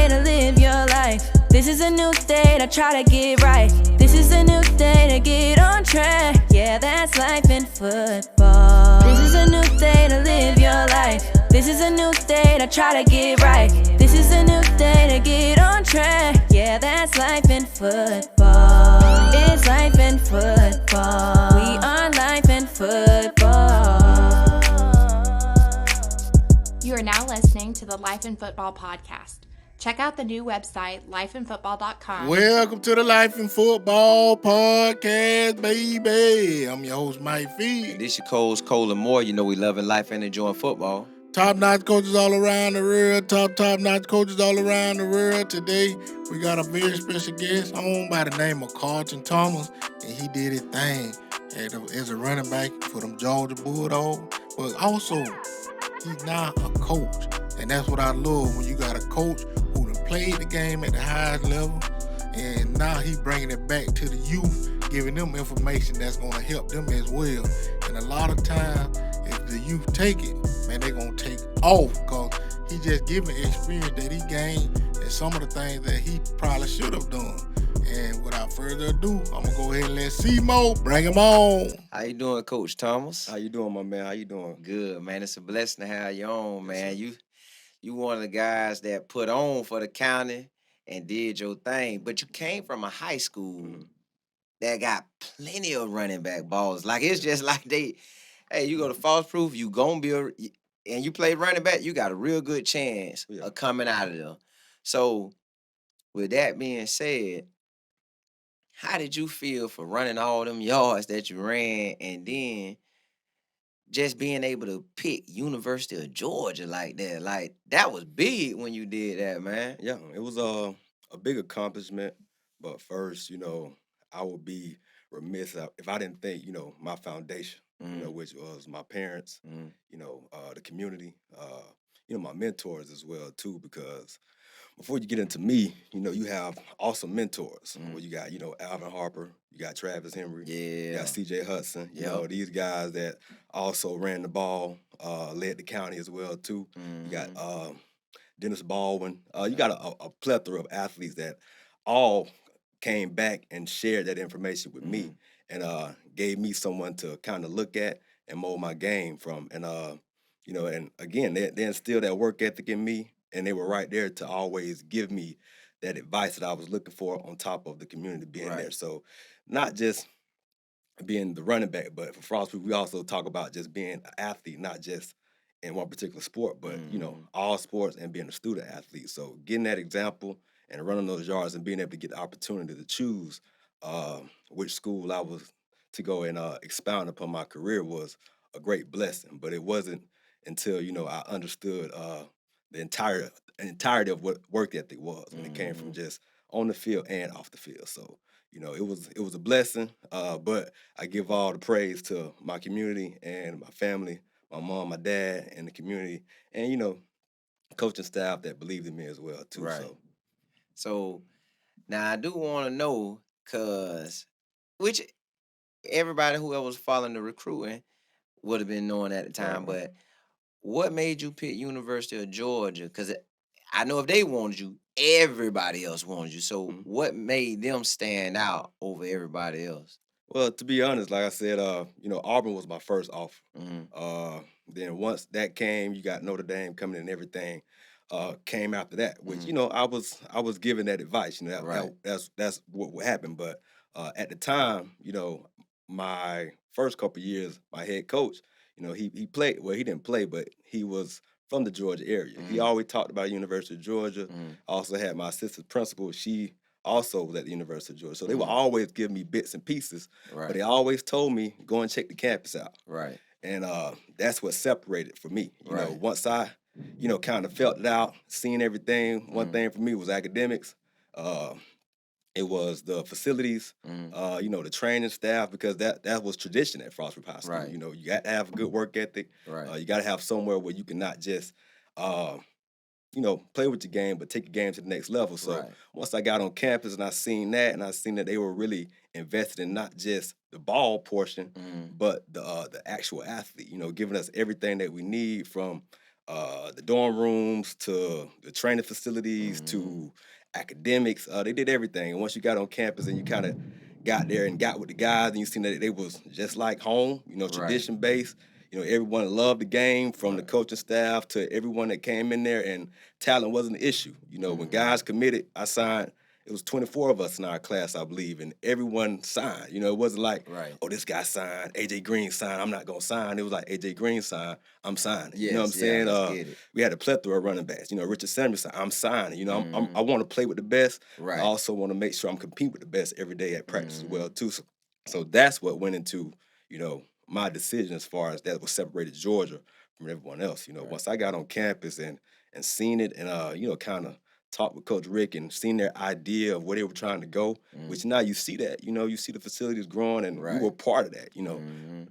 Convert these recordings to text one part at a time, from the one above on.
to live your life. This is a new day to try to get right. This is a new day to get on track. Yeah, that's life in football. This is a new day to live your life. This is a new day to try to get right. This is a new day to get on track. Yeah, that's life in football. It's life in football. We are life in football. You are now listening to the Life in Football podcast. Check out the new website, lifeinfootball.com. Welcome to the Life in Football podcast, baby. I'm your host, Mike Fee. This your co-host, Colin Moore. You know we loving life and enjoying football. Top-notch coaches all around the world. Top-notch coaches all around the world. Today, we got a very special guest on by the name of Carlton Thomas, and he did his thing as a running back for them Georgia Bulldogs. But also, he's now a coach, and that's what I love when you got a coach who done played the game at the highest level, and now he's bringing it back to the youth, giving them information that's going to help them as well. And a lot of times, if the youth take it, man, they're going to take off because he just giving experience that he gained and some of the things that he probably should have done. And without further ado, I'm going to go ahead and let C-Mo bring him on. How you doing, Coach Thomas? How you doing, my man? How you doing? Good, man. It's a blessing to have you on, man. You one of the guys that put on for the county and did your thing, but you came from a high school that got plenty of running back balls. Like, it's just like hey, you go to Frostproof, you gonna be and you play running back, you got a real good chance of coming out of there. So, with that being said, how did you feel for running all them yards that you ran and then just being able to pick University of Georgia like that? Like, that was big when you did that, man. Yeah, it was a big accomplishment. But first, I would be remiss if I didn't thank, my foundation, which was my parents, the community, my mentors as well, too, because before you get into me, you have awesome mentors. Well, you got, Alvin Harper, you got Travis Henry, you got C.J. Hudson, these guys that also ran the ball, led the county as well, too. You got Dennis Baldwin. You got a plethora of athletes that all came back and shared that information with me and gave me someone to kind of look at and mold my game from. And, and again, they instilled that work ethic in me. And they were right there to always give me that advice that I was looking for on top of the community being there. So not just being the running back, but for Frostproof, we also talk about just being an athlete, not just in one particular sport, but, all sports and being a student athlete. So getting that example and running those yards and being able to get the opportunity to choose which school I was to go and expound upon my career was a great blessing. But it wasn't until, I understood the entirety of what work ethic was when it came from just on the field and off the field. So, it was a blessing, but I give all the praise to my community and my family, my mom, my dad, and the community, and, coaching staff that believed in me as well, too. Right. So now I do want to know, which everybody who was following the recruiting would have been knowing at the time, but what made you pick University of Georgia? Because I know if they wanted you, everybody else wanted you. So what made them stand out over everybody else? Well, to be honest, like I said, Auburn was my first offer. Then once that came, you got Notre Dame coming in and everything came after that, which, I was given that advice. That's what happened. But at the time, my first couple years, my head coach, he played, well, he didn't play, but he was from the Georgia area. He always talked about University of Georgia. I also had my assistant principal. She also was at the University of Georgia. So they would always give me bits and pieces, but they always told me, go and check the campus out. Right. And that's what separated for me. Once I, kind of felt it out, seeing everything, one thing for me was academics. It was the facilities, the training staff, because that was tradition at Frostproof High School. Right. You got to have a good work ethic. Right. You got to have somewhere where you can not just, play with your game, but take your game to the next level. So once I got on campus and I seen that they were really invested in not just the ball portion, but the actual athlete, giving us everything that we need from the dorm rooms to the training facilities to academics. They did everything. And once you got on campus and you kind of got there and got with the guys and you seen that they was just like home, tradition based. Everyone loved the game from the coaching staff to everyone that came in there, and talent wasn't an issue. When guys committed, I signed. It was 24 of us in our class, I believe, and everyone signed. It wasn't like, oh, this guy signed, AJ Green signed, I'm not gonna sign. It was like AJ Green signed, I'm signing. You know what I'm saying? We had a plethora of running backs. Richard Sanders said, I'm signing. I want to play with the best. Right. I also want to make sure I'm competing with the best every day at practice as well too. So that's what went into my decision as far as that was separated Georgia from everyone else. Once I got on campus and seen it and kind of talked with Coach Rick and seen their idea of where they were trying to go, which now you see that, you see the facilities growing, and we were part of that,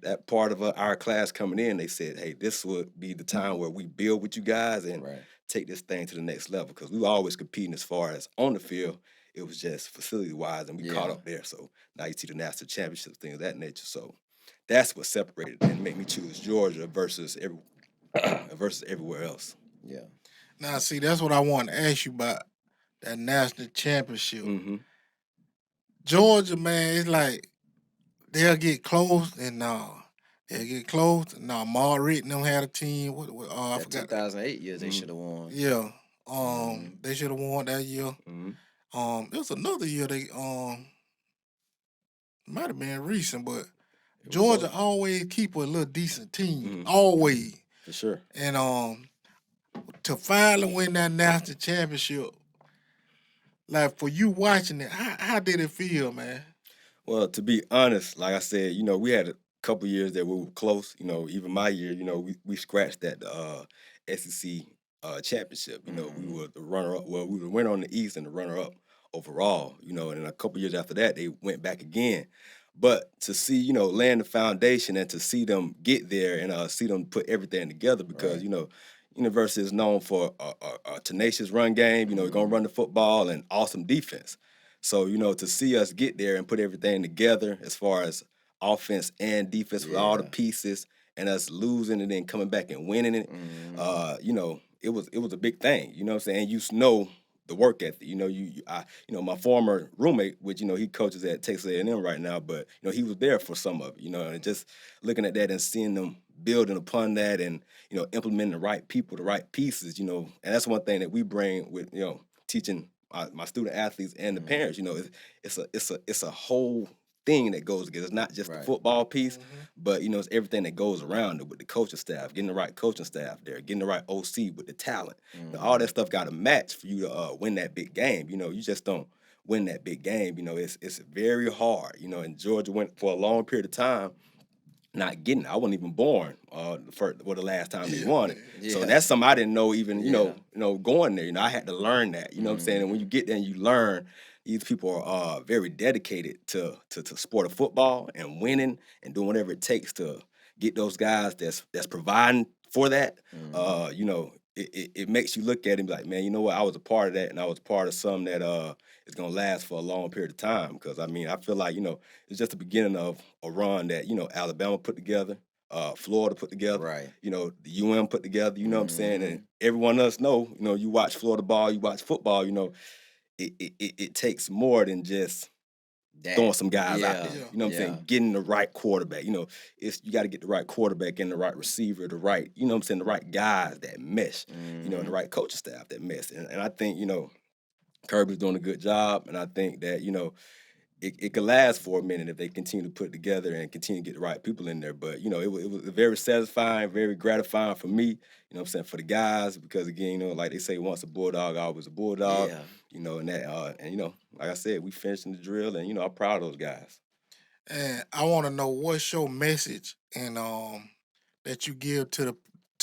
that part of our class coming in. They said, hey, this would be the time where we build with you guys and take this thing to the next level, because we were always competing as far as on the field. It was just facility-wise, and we caught up there. So now you see the national championships, things of that nature. So that's what separated and made me choose Georgia versus everywhere else. Yeah. Now, see, that's what I want to ask you about, that national championship. Georgia, man, it's like they'll get close and they'll get close. Mark Ritt and them had a team. I forgot. 2008 years they should have won. Yeah. They should have won that year. There was another year they might have been recent, but Georgia always keep a little decent team. Always. For sure. And to finally win that national championship, like for you watching it, how did it feel, man? Well, to be honest, like I said, we had a couple years that we were close. Even my year, we scratched that SEC championship. We were the runner-up. Well, we were the winner on the East and the runner-up overall. And a couple years after that, they went back again. But to see, laying the foundation and to see them get there and see them put everything together, because, University is known for a tenacious run game. We're going to run the football and awesome defense. So, to see us get there and put everything together as far as offense and defense with all the pieces, and us losing and then coming back and winning it, it was a big thing. You know what I'm saying? The work ethic. My former roommate, which he coaches at Texas A&M right now, but he was there for some of it. And just looking at that and seeing them building upon that and implementing the right people, the right pieces. And that's one thing that we bring with teaching my student athletes and the parents. It's a whole thing that goes together. It's not just the football piece, but it's everything that goes around it with the coaching staff, getting the right coaching staff there, getting the right OC with the talent. All that stuff got to match for you to win that big game. You just don't win that big game. It's very hard. And Georgia went for a long period of time not getting it. I wasn't even born the last time they won it. So that's something I didn't know even, going there. I had to learn that, you know what I'm saying? And when you get there and you learn, these people are very dedicated to sport of football and winning and doing whatever it takes to get those guys that's providing for that. It makes you look at him like, man, you know what? I was a part of that, and I was part of something that is going to last for a long period of time. Because, I feel like, it's just the beginning of a run that, Alabama put together, Florida put together, the UM put together, you know what I'm saying? And everyone else know, you watch Florida ball, you watch football, it takes more than just throwing some guys out there. You know what I'm saying? Getting the right quarterback. You got to get the right quarterback and the right receiver, the right, the right guys that mesh, and the right coaching staff that mesh. And I think, Kirby's doing a good job, and I think that, it could last for a minute if they continue to put it together and continue to get the right people in there. But, it was very satisfying, very gratifying for me, for the guys, because, again, like they say, once a Bulldog, always a Bulldog. And that, like I said, we finished in the drill, and, I'm proud of those guys. And I want to know, what's your message and that you give to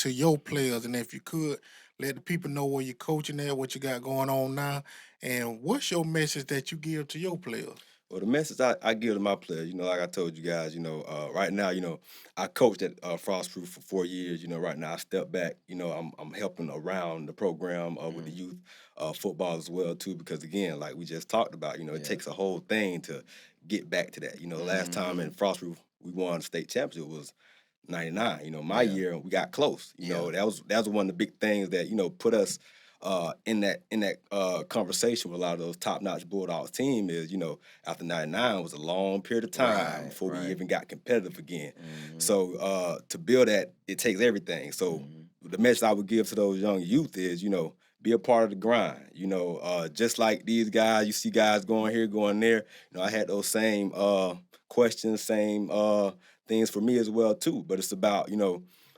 your players, and if you could, let the people know where you're coaching at, what you got going on now, and what's your message that you give to your players? Well, the message I give to my players, like I told you guys, right now, I coached at Frostproof for 4 years. Right now I stepped back. I'm helping around the program with the youth football as well, too, because, again, like we just talked about, it takes a whole thing to get back to that. Last time in Frostproof, we won the state championship was '99. My year we got close. That was one of the big things that put us in that conversation with a lot of those top-notch Bulldogs team is after '99 was a long period of time before we even got competitive again. So to build that, it takes everything. So the message I would give to those young youth is be a part of the grind. Just like these guys, you see guys going here, going there. I had those same questions, same things for me as well too. But it's about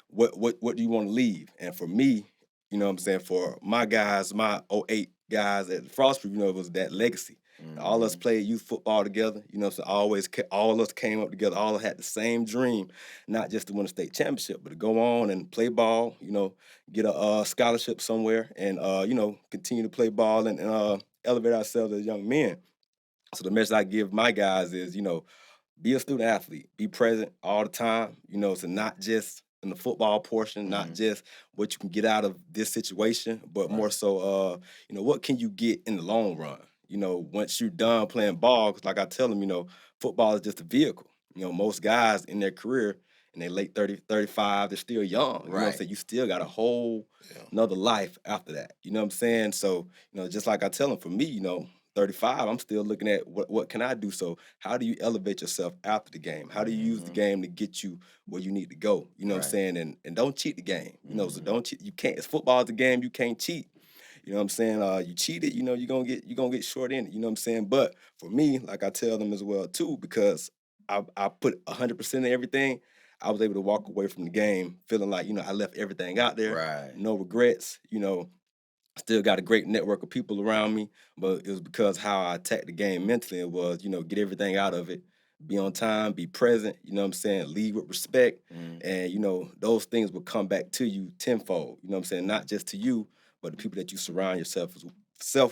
what do you want to leave? And for me, what I'm saying, for my guys, my '08 guys at Frostproof, it was that legacy. All of us played youth football together. So all of us came up together. All had the same dream, not just to win a state championship, but to go on and play ball. Get a scholarship somewhere, and continue to play ball and elevate ourselves as young men. So the message I give my guys is, be a student athlete, be present all the time. So not just in the football portion, not just what you can get out of this situation, but more so, what can you get in the long run? Once you're done playing ball, because like I tell them, football is just a vehicle. Most guys in their career, in their late 30, 35, they're still young. You know what I'm saying? You still got a whole another life after that. You know what I'm saying? So, just like I tell them, for me, 35, I'm still looking at what can I do? So how do you elevate yourself after the game? How do you use the game to get you where you need to go? You know what I'm saying? And don't cheat the game. So don't cheat. You can't. It's football is a game. You can't cheat. You know what I'm saying? You cheated, you're gonna get short in it. You know what I'm saying? But for me, like I tell them as well too, because I put 100% in everything. I was able to walk away from the game feeling like I left everything out there. Right. No regrets. Still got a great network of people around me, but it was because how I attacked the game mentally. It was, get everything out of it, be on time, be present, you know what I'm saying, lead with respect, and, those things will come back to you tenfold, you know what I'm saying, not just to you, but the people that you surround yourself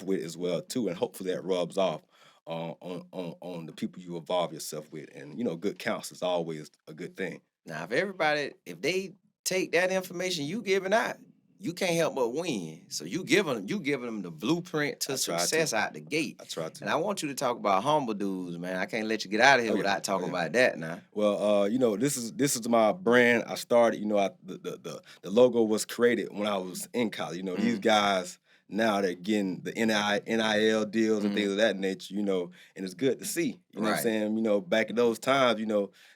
with as well, too, and hopefully that rubs off on the people you involve yourself with, and, good counsel is always a good thing. Now, if they take that information you giving out, you can't help but win. So you giving them the blueprint to success out the gate. I try to. And I want you to talk about humble dudes, man. I can't let you get out of here without talking about that now. Well, this is my brand. I started, the logo was created when I was in college. These guys now they're getting the NIL deals and things of that nature, and it's good to see. You know what I'm saying? Back in those times,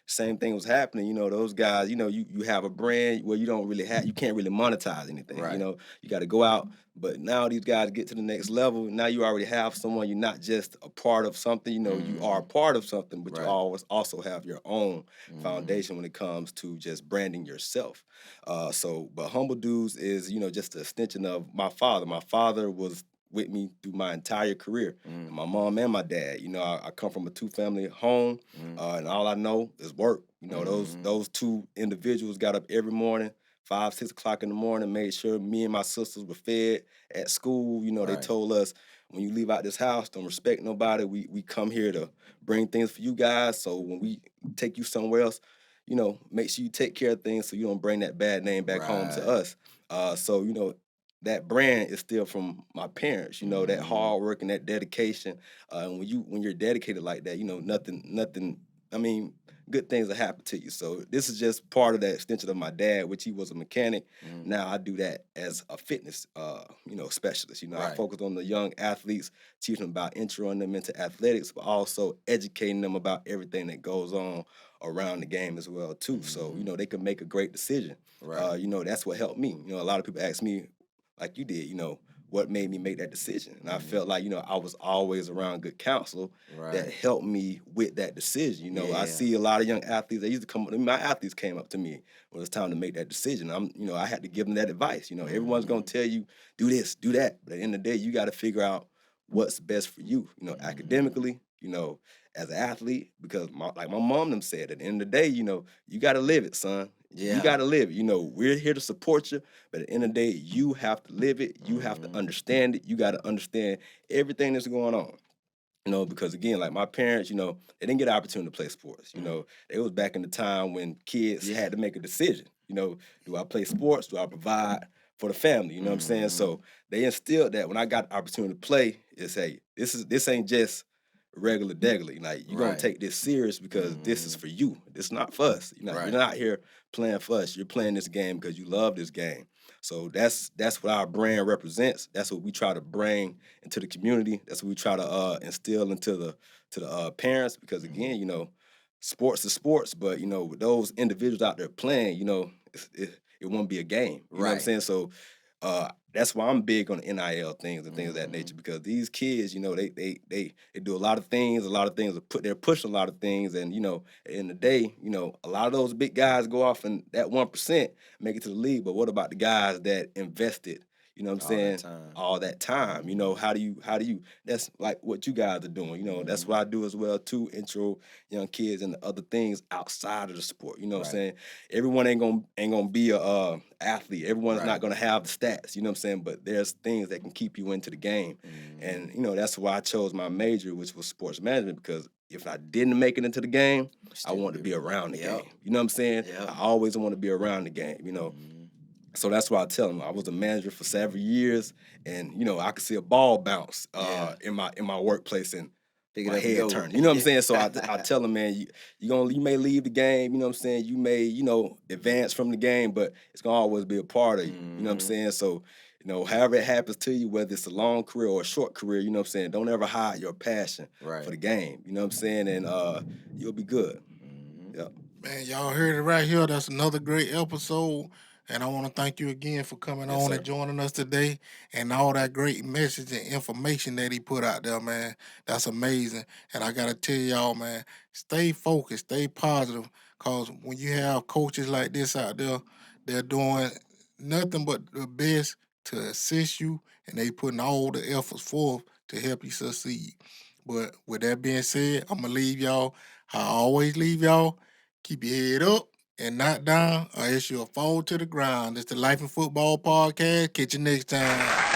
same thing was happening. Those guys, you have a brand where you can't really monetize anything. You got to go out. But now these guys get to the next level. Now you already have someone. You're not just a part of something. You are a part of something, but you always also have your own foundation when it comes to just branding yourself. But Humble Dudes is, just an extension of my father. My father was with me through my entire career. My mom and my dad. I come from a two-family home, and all I know is work. Those two individuals got up every morning, 5, 6 o'clock in the morning, made sure me and my sisters were fed at school. They told us, when you leave out this house, don't respect nobody. We come here to bring things for you guys. So when we take you somewhere else, make sure you take care of things so you don't bring that bad name back home to us. That brand is still from my parents, that hard work and that dedication. And when you're dedicated like that, nothing, good things will happen to you. So this is just part of that extension of my dad, which he was a mechanic. Now I do that as a fitness, specialist. I focus on the young athletes, teaching them about introing them into athletics, but also educating them about everything that goes on around the game as well, too. So, they can make a great decision. That's what helped me. A lot of people ask me, like you did, what made me make that decision. And I felt like, I was always around good counsel that helped me with that decision. I see a lot of young athletes, they used to come up, my athletes came up to me when it was time to make that decision. I had to give them that advice. Everyone's going to tell you, do this, do that. But at the end of the day, you got to figure out what's best for you, academically, as an athlete, because like my mom them said, at the end of the day, you got to live it, son. Yeah. You got to live it. We're here to support you, but at the end of the day, you have to live it. You have to understand it. You got to understand everything that's going on. Because again, like my parents, they didn't get an opportunity to play sports. It was back in the time when kids had to make a decision. Do I play sports? Do I provide for the family? You know what I'm saying? So they instilled that when I got the opportunity to play, it's, hey, this ain't just regular degular. Like, you're gonna take this serious because this is for you. It's not for us. You're not here playing for us. You're playing this game because you love this game. So that's what our brand represents. That's what we try to bring into the community. That's what we try to instill into the parents. Because again, sports is sports, but with those individuals out there playing, it won't be a game. You know what I'm saying? So that's why I'm big on the NIL things and things of that nature, because these kids, they do a lot of things. They're pushing a lot of things, and at the end of the day, a lot of those big guys go off and that 1% make it to the league. But what about the guys that invested? You know what I'm saying? All that time. How do you? That's like what you guys are doing. That's what I do as well too. Intro young kids and other things outside of the sport. You know what I'm saying? Everyone ain't gonna be a athlete. Everyone's not gonna have the stats. You know what I'm saying? But there's things that can keep you into the game, and that's why I chose my major, which was sports management, because if I didn't make it into the game, I wanted to be around the game. You know what I'm saying? I always want to be around the game. So that's why I tell them I was a manager for several years, and I could see a ball bounce in my workplace and my head turn. You know what I'm saying? So I tell them, man, you may leave the game. You know what I'm saying? You may advance from the game, but it's gonna always be a part of you. You know what I'm saying? So however it happens to you, whether it's a long career or a short career, you know what I'm saying? Don't ever hide your passion for the game. You know what I'm saying? And you'll be good. Yep. Man, y'all heard it right here. That's another great episode. And I want to thank you again for coming on and joining us today, and all that great message and information that he put out there, man. That's amazing. And I got to tell y'all, man, stay focused, stay positive, because when you have coaches like this out there, they're doing nothing but the best to assist you, and they putting all the efforts forth to help you succeed. But with that being said, I'm going to leave y'all. I always leave y'all. Keep your head up and not down, or else you'll fall to the ground. It's the Life in Football Podcast. Catch you next time.